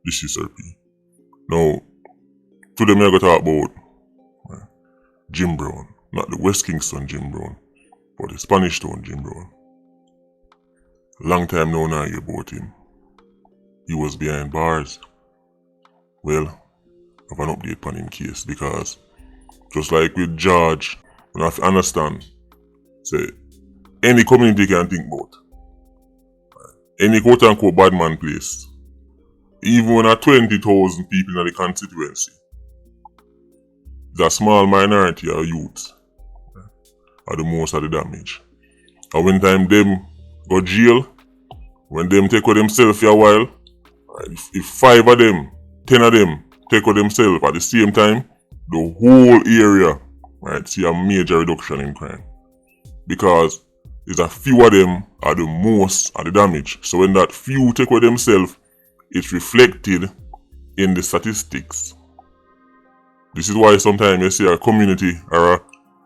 This is RP. Now, today me I go talk about Jim Brown. Not the West Kingston Jim Brown, but the Spanish Town Jim Brown. Long time now I hear about him. He was behind bars. Well, I have an update on him case because just like with George, we have to understand, say, any community can think about. Any quote-unquote bad man place, even when 20,000 people in the constituency, it's a small minority of youth are the most of the damage. And when time them go jail, when them take with themselves for a while, if 5 of them, 10 of them take with themselves at the same time, the whole area see a major reduction in crime. Because it's a few of them are the most of the damage. So when that few take with themselves, it's reflected in the statistics. This is why sometimes you see a community or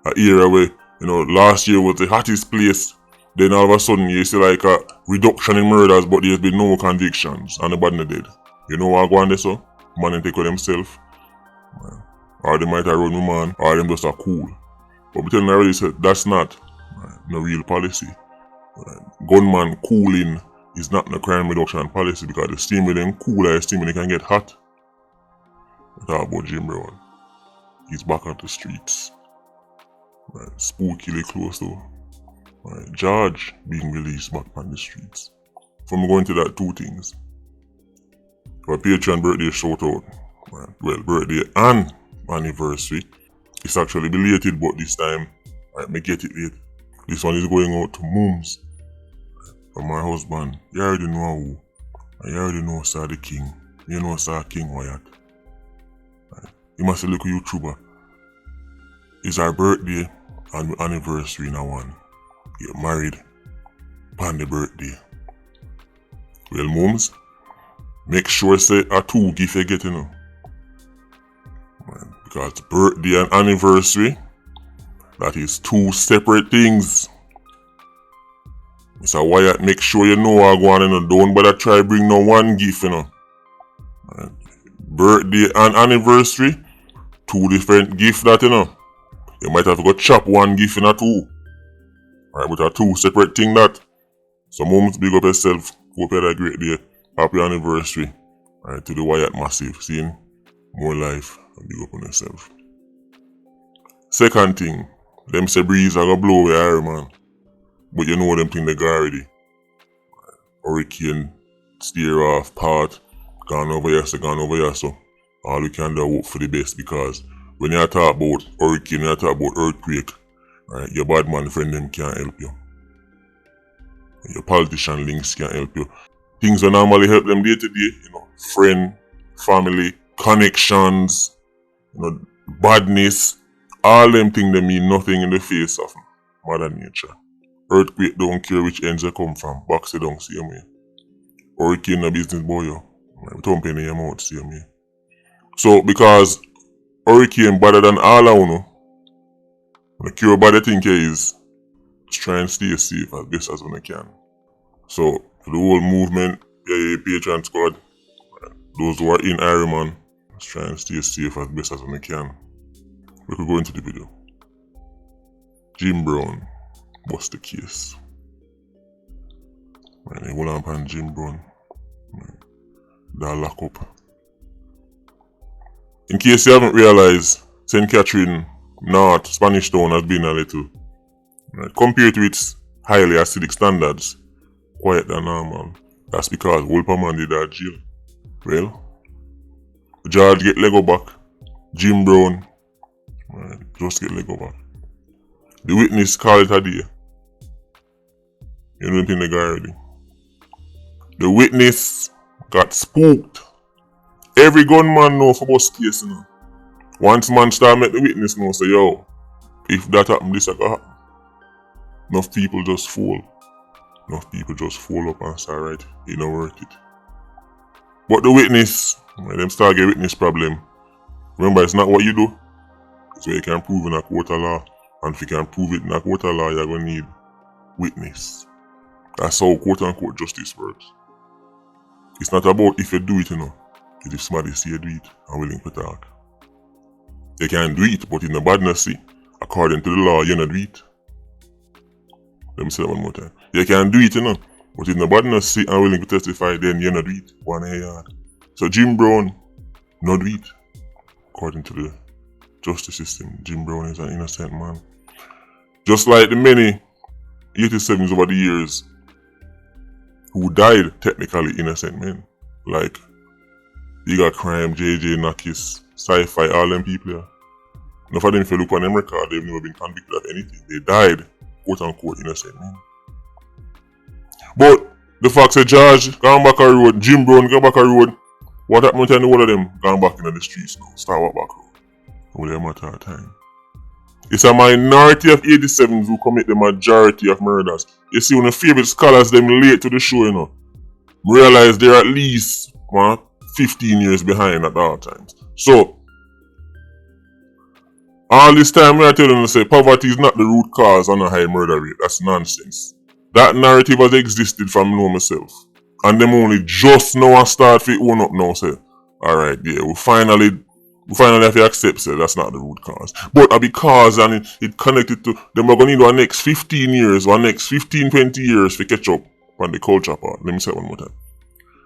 a area where, last year was the hottest place. Then all of a sudden you see like a reduction in murders, but there's been no convictions and nobody dead. You know what go on there so? Man and take with themselves. Or they might have run a man, or them just are cool. But we tell them already said that's not no real policy. Gunman cooling is not no crime reduction policy because the steam with them cooler, the steam when they can get hot. We talk about Jim Brown. He's back on the streets. Spookily close to George being released back on the streets. From going to that, 2 things. For Patreon birthday shout out. Well, birthday and anniversary. It's actually belated, but this time I get it late. This one is going out to Mums. From my husband. You already know who. And you already know Sir the King. You know Sir King Wyatt. You must look at YouTuber. It's our birthday and anniversary now one. Get married on the birthday. Well, Mums, make sure say a 2 gift you get, because birthday and anniversary, that is 2 separate things. Mr. Wyatt, make sure you know what going on, don't bother try bring no 1 gift, Birthday and anniversary, 2 different gifts that, You might have to go chop 1 gift in a 2. But a 2 separate thing that. So Mums, big up yourself. Hope you had a great day. Happy anniversary. To the Wyatt Massive. Seeing more life and big up on yourself. Second thing, them say breeze are gonna blow away Iron Man. But you know them thing they got already. Hurricane, steer off, part, gone over here, so all we can do is hope for the best, because when you talk about hurricane, you talk about earthquake, your bad man friend them can't help you. Your politician links can't help you. Things that normally help them day to day, friend, family, connections, badness, all them things they mean nothing in the face of Mother Nature. Earthquake don't care which ends they come from, box it down same way. Hurricane no business boy yo. Thumping in your mouth same way. So because hurricane better than all I know, the cure by the thing is just try and stay safe as best as when you can. So for the whole movement, Patreon squad, those who are in Iron Man, just try and stay safe as best as when you can. We could go into the video. Jim Brown, what's the case? They hold on upon Jim Brown. They'll lock up. In case you haven't realized, St. Catherine North, Spanish Town has been a little, compared to its highly acidic standards, quiet than normal. That's because Wolperman did that jail. Well, George get Lego back. Jim Brown, just get Lego back. The witness call it a day. You don't think they got already. The witness got spooked. Every gunman know for bus case, Once man start make the witness know, say, yo, if that happen, this gonna happen. Enough people just fall. Enough people just fall up and say, alright, it not worth it. But the witness, when them start get witness problem, remember it's not what you do, it's what you can prove in a court of law. And if you can prove it in a court of law, you're gonna need witness. That's how quote unquote justice works. It's not about if you do it, is if somebody say you do it and willing to talk. You can do it, but in the badness, see, according to the law, you not do it. Let me say that one more time. You can do it, you know, but in the badness, see, and willing to testify, then you not do it. One yard. So Jim Brown, not do it. According to the justice system, Jim Brown is an innocent man. Just like the many 87s over the years who died technically innocent men. Like, you got Crime, JJ, Nakis, Sci-Fi, all them people here. None of them, if you look on them record, they've never been convicted of anything. They died, quote-unquote, innocent men. But the fact that George gone back a road, Jim Brown gone back a road, what happened to all of them gone back into the streets now? Start walk back road. Only a matter of time. It's a minority of 87s who commit the majority of murders. You see, one of the favorite scholars them late to the show, you know, realize they're at least 15 years behind at all times. So, all this time we are telling them to say poverty is not the root cause on a high murder rate. That's nonsense. That narrative has existed from know myself. And them only just now start to own up now, say, alright, yeah, we finally have to accept say that's not the root cause. But because and it connected to them are gonna need our next 15 years or next 15-20 years to catch up on the culture part. Let me say it one more time.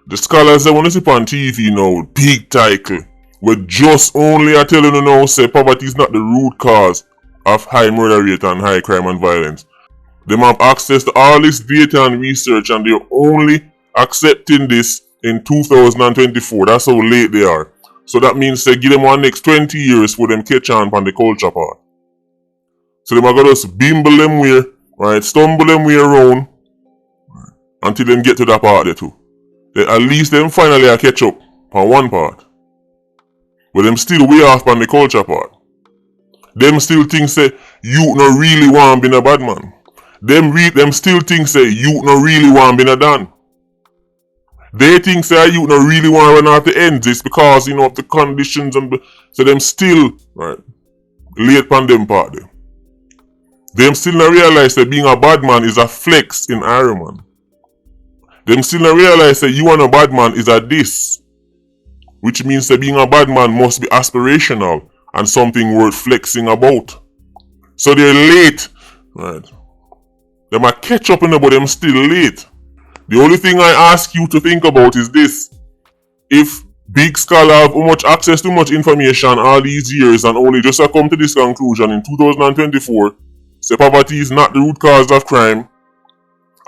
The scholars they want to see on TV now, big title, with just only are telling you now say poverty is not the root cause of high murder rate and high crime and violence. They have access to all this data and research and they're only accepting this in 2024. That's how late they are. So that means they give them one next 20 years for them catch on the culture part. So they are going to bimble them way, right, stumble them way around until them get to that part there too. Then at least them finally a catch up on one part. But them still way off on the culture part. Them still think say you no really want to be a bad man. Them still think say you no really want to be a Dan. They think say you no really want to run out the ends. It's because you know of the conditions and so them still right late on them part there. Them still not realize that being a bad man is a flex in Iron Man. Them still not realize that you and a bad man is a this. Which means that being a bad man must be aspirational and something worth flexing about. So they're late. Right. They might catch up in there, but them still late. The only thing I ask you to think about is this. If big scholar have much access to much information all these years and only just come to this conclusion in 2024, say poverty is not the root cause of crime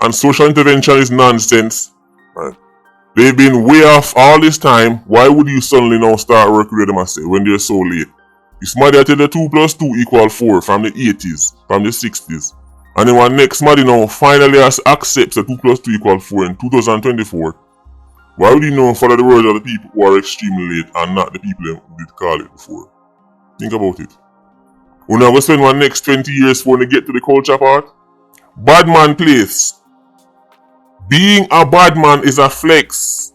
and social intervention is nonsense, right? They've been way off all this time. Why would you suddenly now start working with them and say when they're so late? If somebody tell you 2 + 2 = 4 from the 80s, from the 60s, and then one next somebody now finally accepts that 2 + 2 = 4 in 2024, why would you now follow the words of the people who are extremely late and not the people who did call it before? Think about it. We're now going to spend one next 20 years for to get to the culture part. Bad man place. Being a bad man is a flex.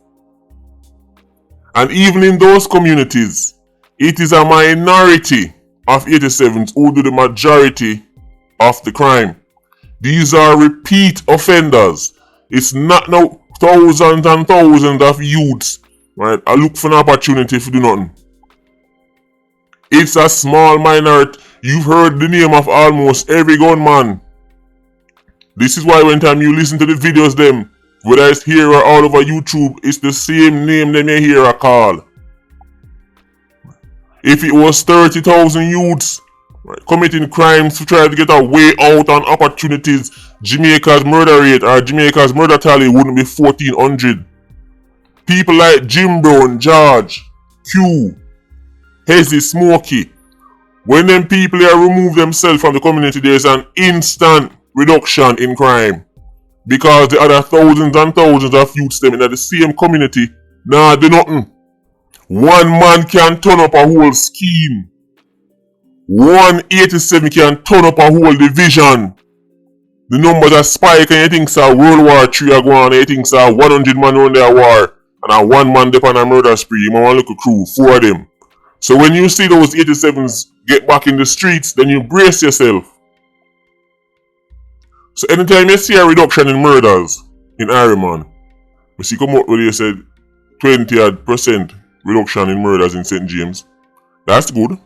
And even in those communities, it is a minority of 87s who do the majority of the crime. These are repeat offenders. It's not now thousands and thousands of youths, right? I look for an opportunity to do nothing. It's a small minority. You've heard the name of almost every gunman. This is why when time you listen to the videos them, whether it's here or all over YouTube, it's the same name them you hear a call. If it was 30,000 youths right, committing crimes to try to get a way out on opportunities, Jamaica's murder rate or Jamaica's murder tally wouldn't be 1,400. People like Jim Brown, George, Q, Hezzy, Smokey, when them people here remove themselves from the community, there's an instant reduction in crime. Because the other thousands and thousands of youths them in the same community, nah, do nothing. One man can turn up a whole scheme. 187 can turn up a whole division. The numbers are spike and you think so World War III are going on, you think so 100 man on their war and a 1 man dep on a murder spree, you want to look a crew, 4 of them. So when you see those 87s get back in the streets, then you brace yourself. So anytime you see a reduction in murders in Iron Man, you see come out where you said 20% reduction in murders in St. James. That's good.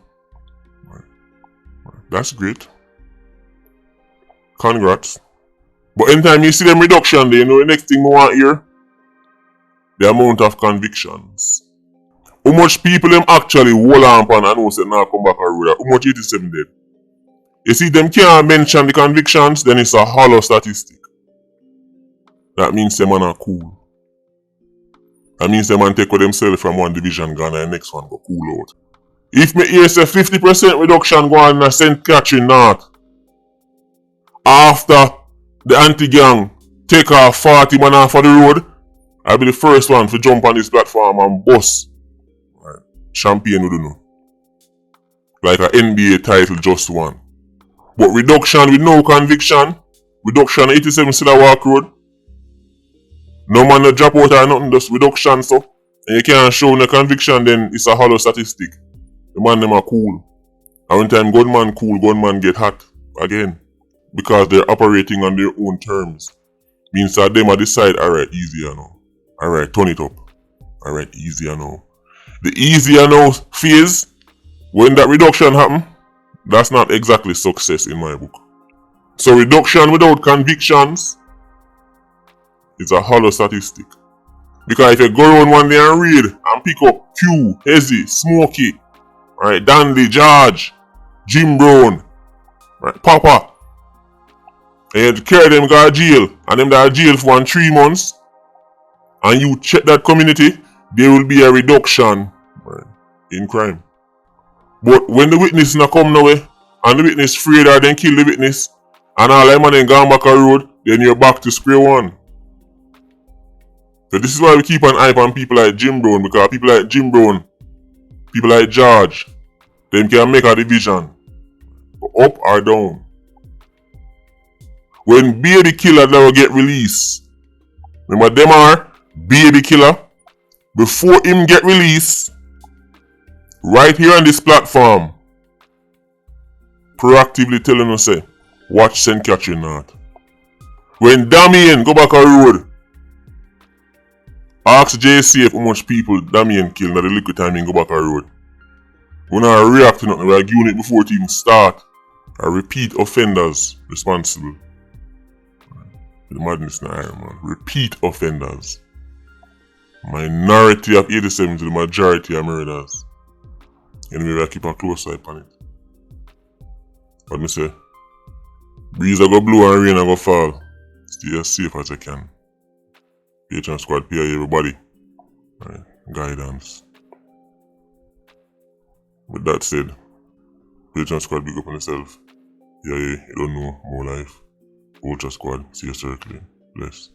That's great. Congrats. But anytime you see them reduction there, you know the next thing we want to hear? The amount of convictions. How much people them actually hold on and know say now come back a road? How much 87 dead? You see them can't mention the convictions, then it's a hollow statistic. That means them man are cool. That means them man take with themselves from one division gone and the next one go cool out. If me hear say 50% reduction go on in St. Catherine North after the anti-gang take off 40 man off of the road, I'll be the first one to jump on this platform and bust champagne we do know. Like an NBA title just won. But reduction with no conviction, reduction 87 still a walk road. No man no drop out or nothing, just reduction so. And you can't show no conviction, then it's a hollow statistic. The man them are cool. And when time gunman cool, gunman get hot again. Because they're operating on their own terms. Means that them a decide, alright, easier now. Alright, turn it up. Alright, easier now. The easier now phase, when that reduction happen, that's not exactly success in my book. So reduction without convictions is a hollow statistic. Because if you go around one day and read and pick up Q, Hezzy, Smokey, right, Dandy, George, Jim Brown, right, Papa, and you carry them go to jail, and them that are jail for 3 months, and you check that community, there will be a reduction in crime. But when the witness not come nowhere, and the witness afraid or then kill the witness, and all them and then gone back a road, then you're back to square one. So this is why we keep an eye on people like Jim Brown, because people like Jim Brown, people like George, them can make a division. Up or down. When baby killer never get released, remember them are baby killer, before him get released, right here on this platform, proactively telling us say, watch St. Catherine North. When Damien go back a road, ask JCF how much people Damien kill na the little time he go back a road. We not react to nothing, we are giving it before it even start. A repeat offenders responsible. The madness na Iron Man. Repeat offenders. Minority of 87 to the majority of murders. Anyway, I keep a close eye on it. But me say, breeze a go blow and rain a go fall. Stay as safe as you can. Patreon squad, pay everybody. Right. Guidance. With that said, Patreon squad, big up on yourself. Yeah, you don't know more life. Ultra squad, see you circling. Bless.